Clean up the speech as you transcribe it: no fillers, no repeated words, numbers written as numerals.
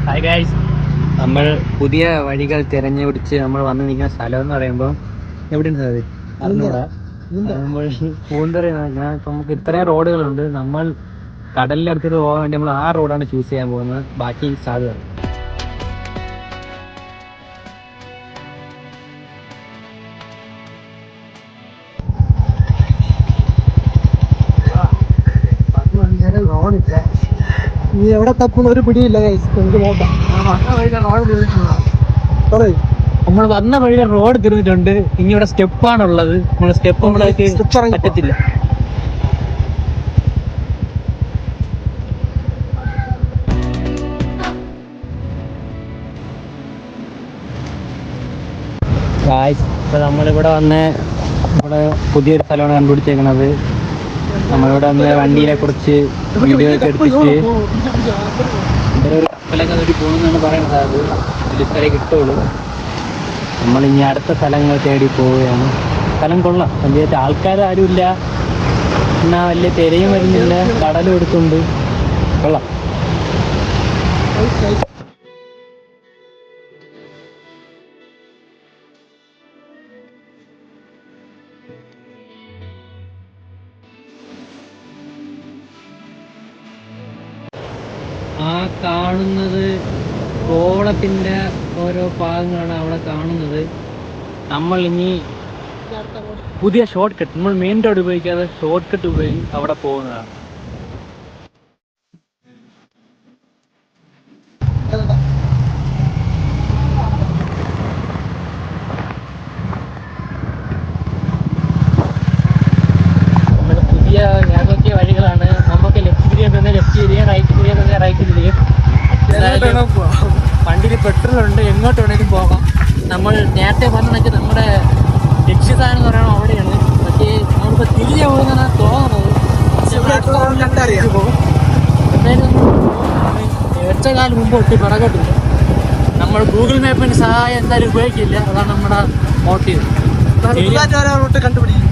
Hi guys, നമ്മൾ പുതിയ വഴികൾ തിരഞ്ഞുപിടിച്ച് നമ്മൾ വന്ന് നിൽക്കുന്ന സ്ഥലം എന്ന് പറയുമ്പോൾ എവിടെയാണ് സാർ? അറിഞ്ഞൂടാ. നമ്മൾ പൂന്തറ. ഞാൻ ഇപ്പം നമുക്ക് ഇത്രയും റോഡുകളുണ്ട്. നമ്മൾ കടലിൻ്റെ അടുത്തോട്ട് പോകാൻ വേണ്ടി നമ്മൾ ആ റോഡാണ് ചൂസ് ചെയ്യാൻ പോകുന്നത്. ബാക്കി സാധ്യത നീ എവിടെ തപ്പുന്ന ഒരു പിടിയില്ല. നമ്മൾ വന്ന വഴിയിലെ റോഡ് തീർന്നിട്ടുണ്ട്. ഇനി ഇവിടെ സ്റ്റെപ്പാണുള്ളത്. നമ്മൾ സ്റ്റെപ്പ് നമ്മളേക്ക് പറ്റത്തില്ല. ഇപ്പൊ നമ്മളിവിടെ വന്ന് ഇവിടെ പുതിയൊരു സ്ഥലമാണ് കണ്ടുപിടിച്ചേക്കുന്നത്. നമ്മളിവിടെ വന്ന് വണ്ടിയെ കുറിച്ച് വീഡിയോ ഒക്കെ എടുത്തിട്ട് ഇവിടെ ഒരു കപ്പലൊക്കെ നോക്കി പോകുന്നതാണ് പറയുന്നത്. അത് ഇതിൽ കിട്ടുള്ളൂ. നമ്മളിനി അടുത്ത സ്ഥലങ്ങൾ തേടി പോവുകയാണ്. സ്ഥലം കൊള്ളാം. പഞ്ചായത്ത് ആൾക്കാരും ഇല്ല, എന്നാൽ വലിയ തിരയും വരുന്നില്ല, കടലും എടുത്തുണ്ട്. കൊള്ളാം. ആ കാണുന്നത് കോവളത്തിൻ്റെ ഓരോ ഭാഗങ്ങളാണ് അവിടെ കാണുന്നത്. നമ്മൾ ഇനി പുതിയ ഷോർട്ട് കട്ട്, നമ്മൾ മെയിൻ റോഡ് ഉപയോഗിക്കാതെ ഷോർട്ട് കട്ട് ഉപയോഗിച്ച് അവിടെ പോകുന്നതാണ്. നമ്മുടെ പുതിയ ഞാൻ നോക്കിയ വഴികളാണ്. നമുക്ക് ലെഫ്റ്റ് തിരിയാൻ ലെഫ്റ്റ് തിരിയാൻ, റൈറ്റ് തിരിയാൻ റൈറ്റ് തിരിയും. വണ്ടിയിൽ പെട്രോൾ ഉണ്ട്, എങ്ങോട്ട് വേണേലും പോകാം. നമ്മൾ നേരത്തെ പറഞ്ഞതൊക്കെ നമ്മുടെ ലക്ഷ്യസ്ഥാനം എന്ന് പറയുന്നത് അവിടെയാണ്. പക്ഷേ നമ്മളിപ്പോൾ തിരികെ പോകുന്നതാണ് തോന്നുന്നത്. എന്തായാലും 8 കാലം മുമ്പ് ഒട്ടി പിറകോട്ടില്ല. നമ്മൾ ഗൂഗിൾ മാപ്പിൻ്റെ സഹായം എന്തായാലും ഉപയോഗിക്കില്ല. അതാണ് നമ്മുടെ മോട്ടീവ്. കണ്ടുപിടിക്കും.